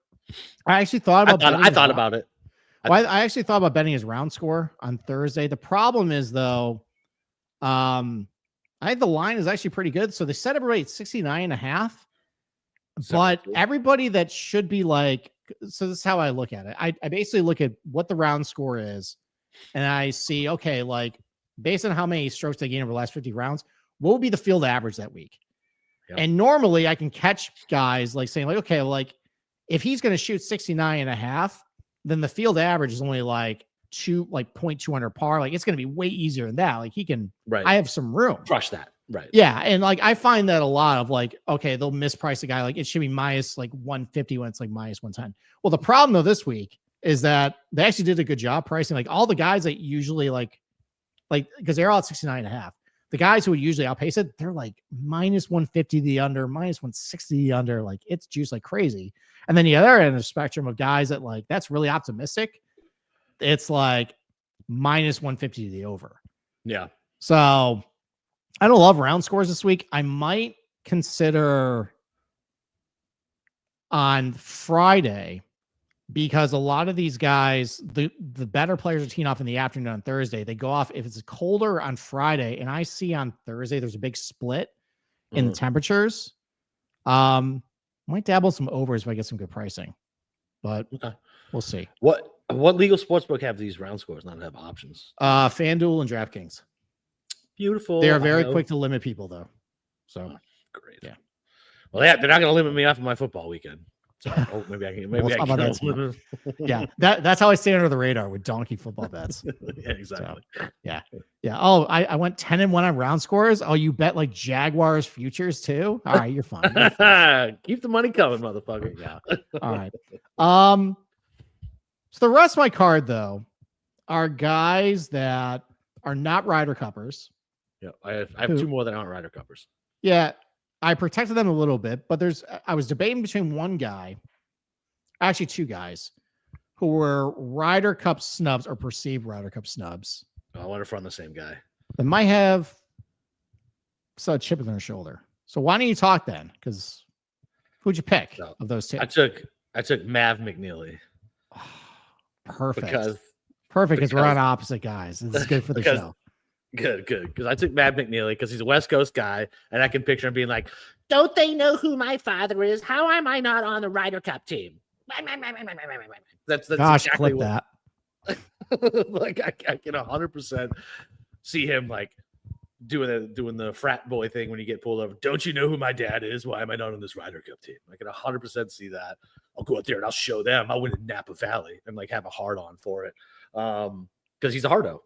I actually thought about I thought about it. I actually thought about betting his round score on Thursday. The problem is though, I think the line is actually pretty good. So they set everybody at 69.5. But everybody that should be like, so this is how I look at it. I basically look at what the round score is, and I see, okay, like based on how many strokes they gain over the last 50 rounds, what would be the field average that week? Yep. And normally I can catch guys like saying, like, okay, like if he's going to shoot 69.5, then the field average is only like 0.2 under par. Like it's going to be way easier than that. Like he can, right. I have some room. Crush that. Right. Yeah. And like I find that a lot of like, okay, they'll misprice a guy. Like it should be minus like 150 when it's like minus 110. Well, the problem though this week is that they actually did a good job pricing. Like all the guys that usually like because they're all at 69.5. The guys who would usually outpace it, they're like minus 150 the under, minus 160 the under. Like it's juiced like crazy. And then the other end of the spectrum of guys that like that's really optimistic, it's like minus 150 the over. Yeah. So I don't love round scores this week. I might consider on Friday because a lot of these guys, the better players are teeing off in the afternoon on Thursday. They go off if it's colder on Friday, and I see on Thursday there's a big split in the temperatures. Might dabble some overs if I get some good pricing, but we'll see. What legal sportsbook have these round scores? Not have options. FanDuel and DraftKings. Beautiful. They are very quick to limit people, though. So great. Yeah. Well, they're not going to limit me off of my football weekend. So maybe I can. Maybe I can. Yeah, that's how I stay under the radar with donkey football bets. Yeah, exactly. So, yeah. Oh, I went 10-1 on round scores. Oh, you bet like Jaguars futures too? All right, you're fine. Keep the money coming, motherfucker. Yeah. All right. So the rest of my card though are guys that are not Ryder Cuppers. Yeah, I have two more that aren't Ryder Cuppers. Yeah, I protected them a little bit, but I was debating between one guy, actually two guys, who were Ryder Cup snubs or perceived Ryder Cup snubs. I wonder if we're on the same guy. That might have a chip on their shoulder. So why don't you talk then? Because who'd you pick of those two? I took Mav McNeely. Perfect. Because we're on opposite guys. This is good for the show. Good. Because I took Matt McNeely because he's a West Coast guy, and I can picture him being like, "Don't they know who my father is? How am I not on the Ryder Cup team?" That's gosh, exactly clip that. Like I can 100% see him like doing the frat boy thing when you get pulled over. Don't you know who my dad is? Why am I not on this Ryder Cup team? I can 100% see that. I'll go out there and I'll show them. I'll win in Napa Valley and like have a hard on for it. Because he's a hardo.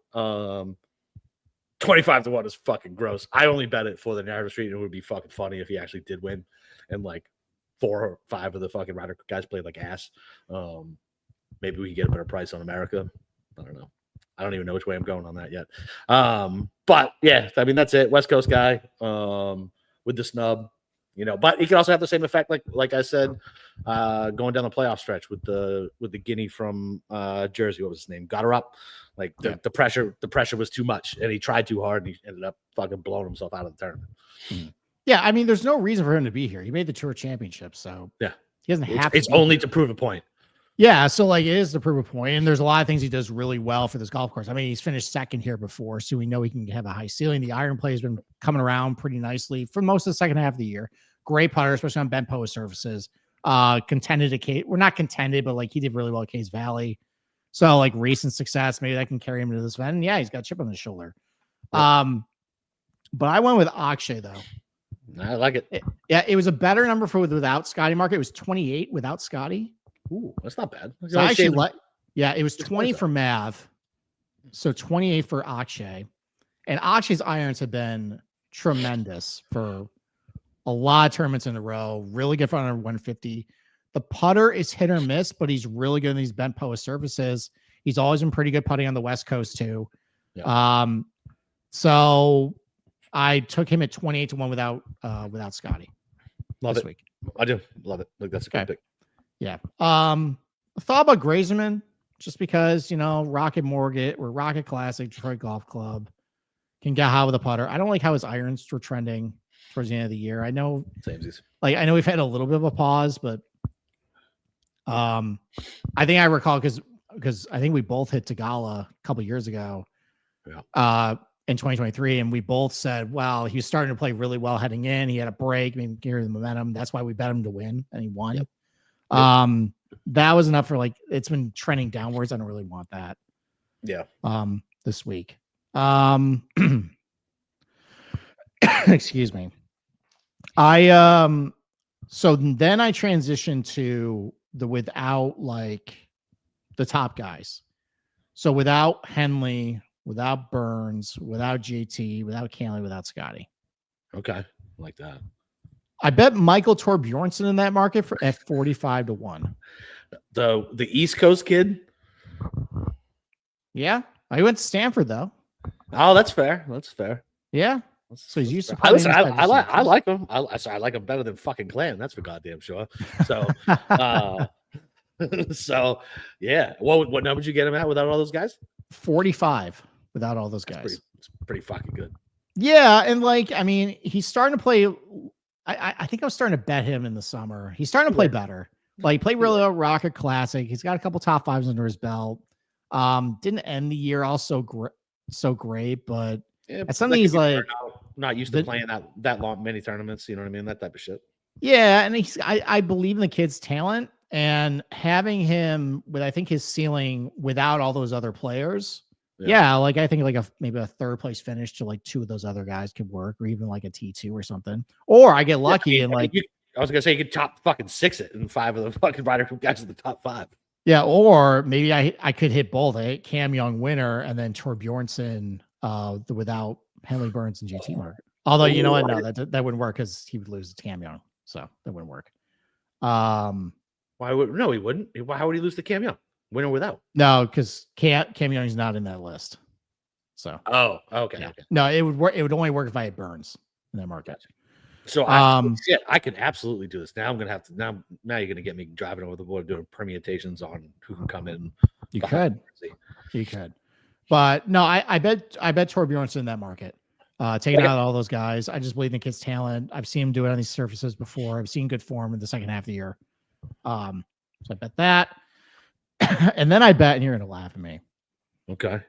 25-1 is fucking gross. I only bet it for the narrative street. It would be fucking funny if he actually did win. And like 4 or 5 of the fucking Ryder guys played like ass. Maybe we can get a better price on America. I don't know. I don't even know which way I'm going on that yet. But yeah, I mean, that's it. West Coast guy with the snub, but he could also have the same effect. Like I said, going down the playoff stretch with the Guinea from Jersey. What was his name? Got her up. Like the pressure was too much and he tried too hard and he ended up fucking blowing himself out of the tournament. Yeah. I mean, there's no reason for him to be here. He made the tour championship. So yeah, he doesn't have to. It's only to prove a point. Yeah, so like it is to prove a point, and there's a lot of things he does really well for this golf course. I mean, he's finished second here before, so we know he can have a high ceiling. The iron play has been coming around pretty nicely for most of the second half of the year. Great putter, especially on bent post surfaces. Contended at Case, we're not contended, but like he did really well at Case Valley. So like recent success, maybe that can carry him into this event. And yeah, he's got a chip on his shoulder. But I went with Akshay though. I like it. It was a better number for without Scotty Market. It was 28 without Scotty. Ooh, that's not bad. So I actually it was 20 for Mav, so 28 for Akshay, and Akshay's irons have been tremendous for a lot of tournaments in a row. Really good for under 150. The putter is hit or miss, but he's really good in these bent post surfaces. He's always been pretty good putting on the West Coast too. Yeah. So I took him at 28-1 without Scotty. Love this it. Week. I do love it. Like that's a good pick. Yeah. I thought about Grazerman. just because, Rocket Mortgage or Rocket Classic, Detroit Golf Club can get hot with a putter. I don't like how his irons were trending towards the end of the year. I know, I know we've had a little bit of a pause, but I think I recall because I think we both hit Tagala a couple years ago. Yeah. In 2023, and we both said, well, he was starting to play really well heading in. He had a break, maybe carry the momentum. That's why we bet him to win, and he won. Yep. That was enough for it's been trending downwards. I don't really want that. Yeah. This week. Excuse me. So then I transitioned to the without the top guys. So without Henley, without Burns, without JT, without Cantley, without Scotty. Okay. Like that. I bet Michael Torbjornsen in that market at 45-1. The East Coast kid. Yeah. I went to Stanford though. Oh, that's fair. That's fair. Yeah. So he's used to listen, I like him. I like him better than fucking Clan. That's for goddamn sure. So so yeah. What number did you get him at without all those guys? 45 without all those guys. It's pretty fucking good. Yeah, and he's starting to play. I think I was starting to bet him in the summer. He's starting to play better. He played really well Rocket Classic. He's got a couple top fives under his belt. Didn't end the year so great, but it's something he's not used to playing that long many tournaments. You know what I mean? That type of shit. Yeah, and I believe in the kid's talent, and having him with I think his ceiling without all those other players. Yeah, I think maybe a third place finish to two of those other guys could work, or even a T2 or something. Or I get lucky and I was gonna say you could top fucking 6 it in 5 of the fucking Ryder Cup guys in the top 5. Yeah, or maybe I could hit both. Cam Young winner and then Torbjornsen without Henley, Burns, and JT market. Although you know what, no, that wouldn't work because he would lose to Cam Young, so that wouldn't work. Why would he wouldn't? How would he lose to Cam Young? Win or without? No, because Cam Young's not in that list. So okay. Yeah. Okay. No, it would work. It would only work if I had Burns in that market. Gotcha. So I could absolutely do this. Now I'm gonna have to now you're gonna get me driving over the board doing permutations on who can come in. You could. But no, I bet Torbjornsen in that market. Taking out all those guys. I just believe in the kid's talent. I've seen him do it on these surfaces before. I've seen good form in the second half of the year. So I bet that. And then I bet, and you're going to laugh at me. Okay.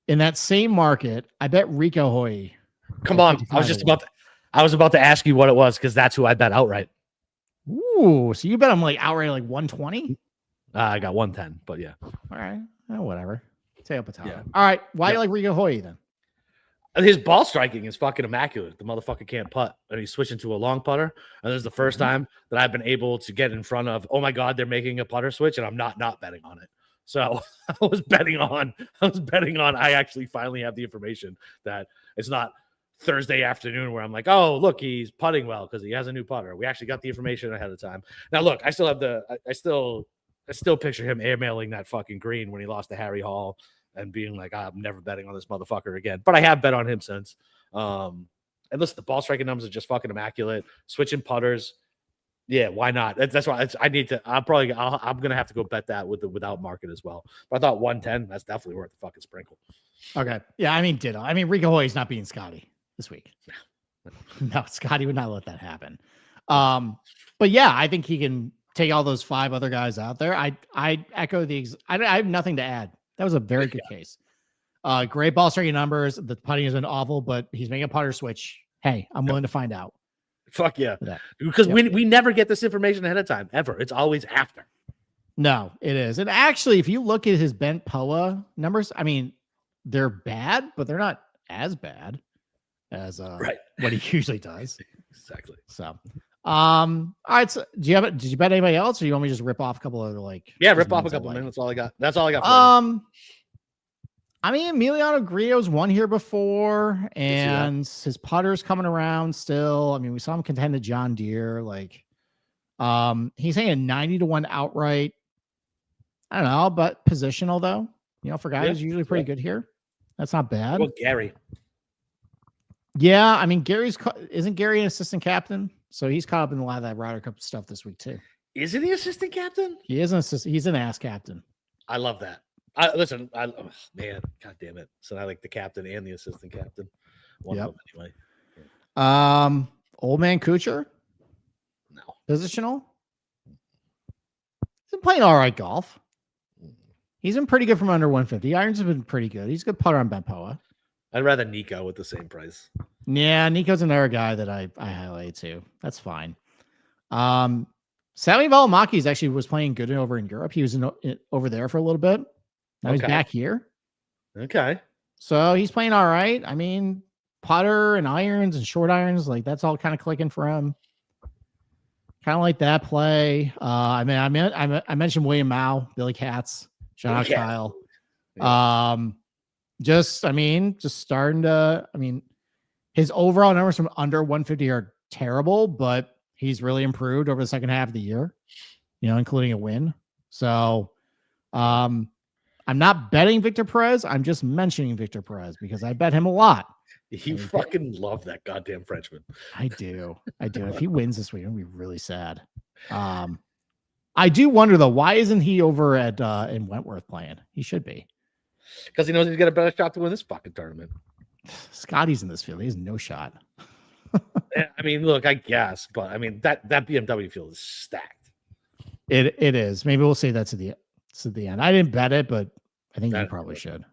In that same market, I bet Rico Hoy. Come on. I was about to ask you what it was because that's who I bet outright. Ooh, so you bet him outright 120? I got 110, but yeah. All right. Oh, whatever. Tail potato. Yeah. All right. Why do you like Rico Hoy then? His ball striking is fucking immaculate. The motherfucker can't putt, and he's switching to a long putter. And this is the first time that I've been able to get in front of. Oh my god, they're making a putter switch, and I'm not betting on it. So I was betting on. I actually finally have the information that it's not Thursday afternoon where I'm like, oh look, he's putting well because he has a new putter. We actually got the information ahead of time. Now look, I still have I still picture him airmailing that fucking green when he lost to Harry Hall. And being like, I'm never betting on this motherfucker again. But I have bet on him since. And listen, the ball striking numbers are just fucking immaculate. Switching putters. Yeah, why not? That's why I'm going to have to go bet that with the without market as well. But I thought 110, that's definitely worth the fucking sprinkle. Okay. Yeah, ditto. Rico Hoy's not beating Scotty this week. No, Scotty would not let that happen. But yeah, I think he can take all those 5 other guys out there. I echo I have nothing to add. That was a very good case. Great ball striking numbers. The putting has been awful, but he's making a putter switch. Hey, I'm willing to find out. Fuck yeah. Because we never get this information ahead of time, ever. It's always after. No, it is. And actually, if you look at his bent POA numbers, they're bad, but they're not as bad as what he usually does. Exactly. So all right. So did you bet anybody else, or you want me to just rip off a couple other rip off a couple minutes? That's all I got. That's all I got. Emiliano Grillo's won here before, and his putter's coming around still. We saw him contend to John Deere. He's saying a 90-1 outright. I don't know, but positional though. For guys who's usually pretty good here. That's not bad. Well, Gary. Yeah, isn't Gary an assistant captain? So he's caught up in a lot of that Ryder Cup stuff this week too. Isn't he assistant captain? He is an assistant. He's an ass captain. I love that. Listen, oh, man, god damn it. So I like the captain and the assistant captain. One Yep. of them anyway. Old man Kuchar, No. positional. He's been playing all right golf. He's been pretty good from under 150. Irons have been pretty good. He's a good putter on Benpoa. I'd rather Nico with the same price. Yeah, Nico's another guy that I highlight too. That's fine. Sami Valimaki actually was playing good over in Europe. He was over there for a little bit. Now he's back here. Okay. So he's playing all right. I mean, putter and irons and short irons, like that's all kind of clicking for him. Kind of like that play. I mentioned William Mao, Billy Katz, shout out Kyle. Yeah. Just starting to. I mean, his overall numbers from under 150 are terrible, but he's really improved over the second half of the year. Including a win. So, I'm not betting Victor Perez. I'm just mentioning Victor Perez because I bet him a lot. You fucking love that goddamn Frenchman. I do. If he wins this week, I'm gonna be really sad. I do wonder though, why isn't he over at in Wentworth playing? He should be. Because he knows he's got a better shot to win this fucking tournament. Scotty's in this field. He has no shot. I mean, look, I guess, but I mean that BMW field is stacked. It is. Maybe we'll say that to the end. I didn't bet it, but I think you probably should.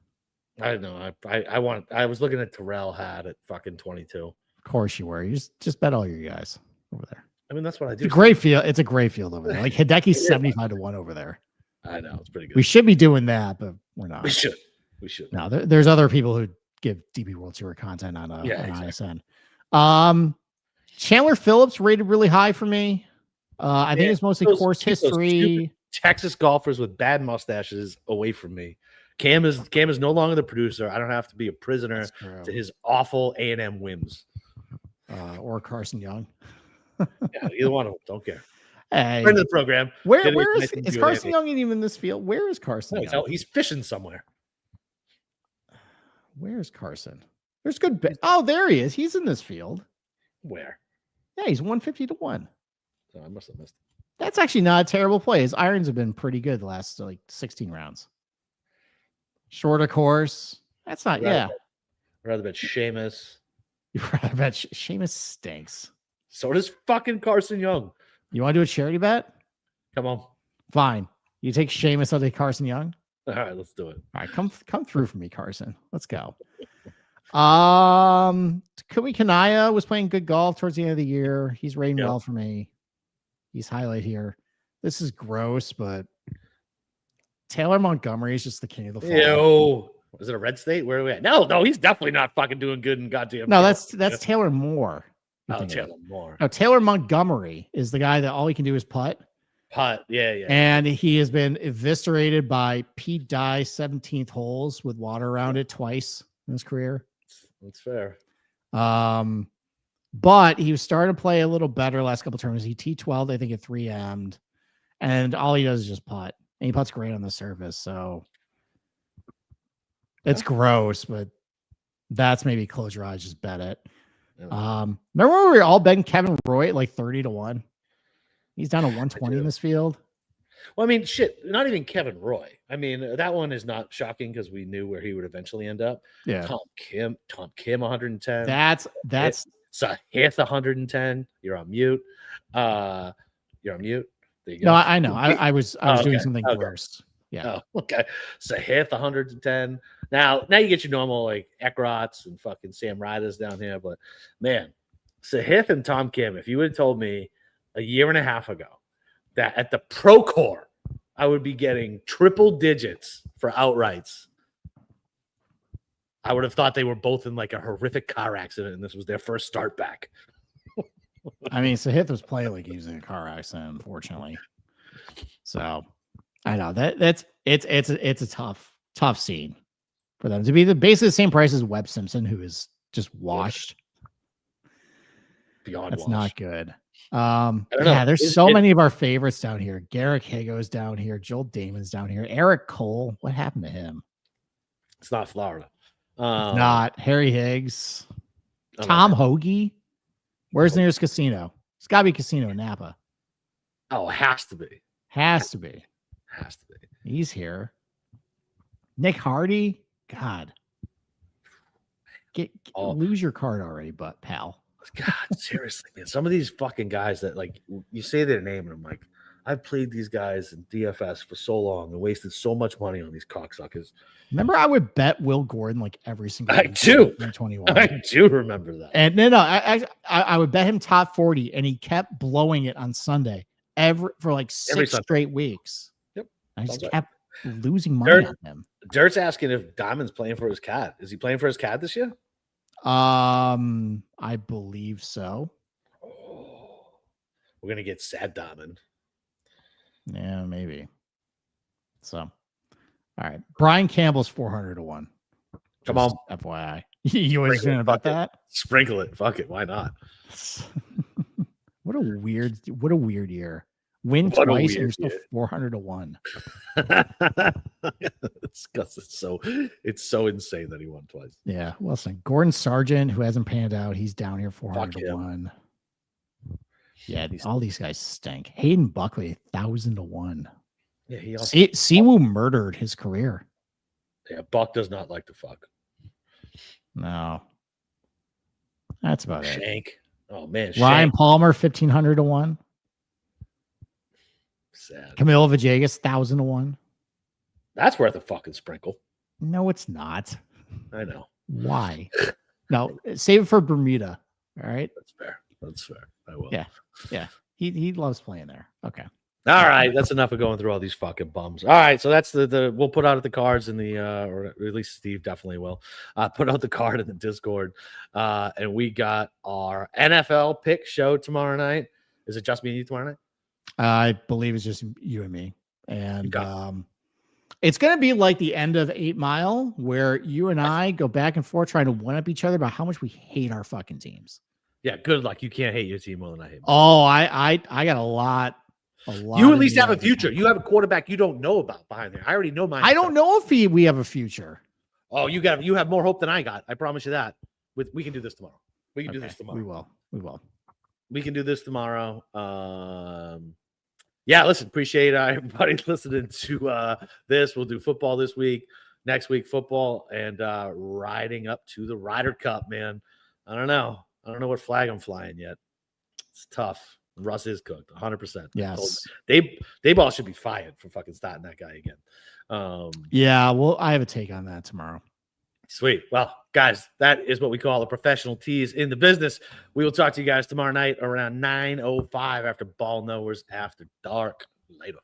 I don't know. I was looking at Terrell had at fucking 22. Of course you were. You just bet all your guys over there. I mean, that's what I do. It's a great field. It's a great field over there. Like Hideki's 75-1 over there. I know, it's pretty good. We should be doing that, but we're not. We should. No, there's other people who give DP World Tour content on exactly. ISN. Chandler Phillips rated really high for me. I think it's mostly course history. Texas golfers with bad mustaches away from me. Cam is no longer the producer. I don't have to be a prisoner to his awful A&M whims. Or Carson Young. Yeah, either one of them. Don't care. Hey, friend of the program. Where is Carson Young even in this field? Where is Carson? No, he's fishing somewhere. Where is Carson? There's good. Oh, there he is. He's in this field. Where? Yeah, he's 150-1. Oh, I must have missed it. That's actually not a terrible play. His irons have been pretty good the last 16 rounds. Shorter course. That's not. I'd rather bet Seamus. You'd rather bet Seamus stinks. So does fucking Carson Young. You want to do a charity bet? Come on. Fine. You take Seamus, I'll take Carson Young. All right, let's do it. All right, come through for me, Carson. Let's go. Kumi Kanaya was playing good golf towards the end of the year. He's rating well for me. He's highlight here. This is gross, but Taylor Montgomery is just the king of the fall. Ew. Is it a red state? Where are we at? No, he's definitely not fucking doing good in goddamn. No, that's Taylor Moore. Oh, Taylor Moore. No, Taylor Montgomery is the guy that all he can do is putt. Yeah. And he has been eviscerated by Pete Dye 17th holes with water around it twice in his career. That's fair. But he was starting to play a little better last couple tournaments. He T12, I think, at 3M'd. And all he does is just putt. And he putts great on the surface. So it's gross, but that's maybe close your eyes, just bet it. Remember when we were all betting Kevin Roy at like 30-1? He's down to 120 in this field. Well, I mean, shit, not even Kevin Roy. I mean, that one is not shocking because we knew where he would eventually end up. Yeah. Tom Kim 110. That's Sahith 110. You're on mute. You're on mute. There you go. No, I know. I was doing something worse. Yeah. Oh, okay. Sahith 110. Now you get your normal like Eckrots and fucking Sam Riders down here, but man, Sahith and Tom Kim, if you would have told me a year and a half ago that at the Procore I would be getting triple digits for outrights, I would have thought they were both in like a horrific car accident and this was their first start back. I mean, Sahith was playing like he was in a car accident, unfortunately. So I know it's a tough scene for them to be basically the same price as Webb Simpson, who is just washed. Beyond That's wash. not good. There's so many of our favorites down here. Garrick Hago's down here. Joel Damon's down here. Eric Cole. What happened to him? It's not Florida. Not Harry Higgs. Tom Hoagie. Where's the nearest casino? It's got to be a casino in Napa. Oh, it has to be. Has to be. Has to be. He's here. Nick Hardy, God, Oh. lose your card already, but pal. God, seriously, man. Some of these fucking guys that like you say their name and I'm like, I've played these guys in DFS for so long and wasted so much money on these cocksuckers. Remember, I would bet Will Gordon like every single. I do. 2021. I do remember that. And no, I would bet him top 40, and he kept blowing it on Sunday for like six straight weeks. Yep, I just kept losing money on him. Dirt's asking if Diamond's playing for his cat. Is he playing for his cat this year? I believe so. Oh, we're gonna get sad Diamond. Yeah, maybe. So, all right. Brian Campbell's 400 to 1. Come on, FYI. You were saying about that? Sprinkle it. Fuck it. Why not? What a weird year. Win twice and you're still 400 to 1. It's because it's so insane that he won twice. Yeah. Listen, Gordon Sargent, who hasn't panned out, he's down here 400 to 1. Yeah, all these guys stink. Hayden Buckley, 1,000 to 1. Yeah, he also Siwoo murdered his career. Yeah, Buck does not like to fuck. No. That's about it. Shank. Oh man. Ryan Palmer, 1,500 to 1. Sad. Camilo Villegas, 1,000 to 1. That's worth a fucking sprinkle. No, it's not. I know. Why? No, save it for Bermuda. All right. That's fair. That's fair. I will. Yeah. He loves playing there. Okay. All right. That's enough of going through all these fucking bums. All right. So that's the we'll put out the cards in the or at least Steve definitely will put out the card in the Discord. And we got our NFL pick show tomorrow night. Is it just me and you tomorrow night? I believe it's just you and me. And it's going to be like the end of 8 Mile, where you and I go back and forth trying to one-up each other about how much we hate our fucking teams. Yeah, good luck. You can't hate your team more than I hate. Oh, I got a lot. You at least have a future. You have a quarterback you don't know about behind there. I already know mine. I don't know if we have a future. Oh, you have more hope than I got. I promise you that. We can do this tomorrow. We can do this tomorrow. We will. We can do this tomorrow. Yeah, listen, appreciate everybody listening to this. We'll do football this week, next week football, and riding up to the Ryder Cup, man. I don't know what flag I'm flying yet. It's tough. Russ is cooked, 100%. Yes. They ball should be fired for fucking starting that guy again. Yeah, well, I have a take on that tomorrow. Sweet. Well, guys, that is what we call a professional tease in the business. We will talk to you guys tomorrow night around 9:05 after Ball Knowers After Dark. Later.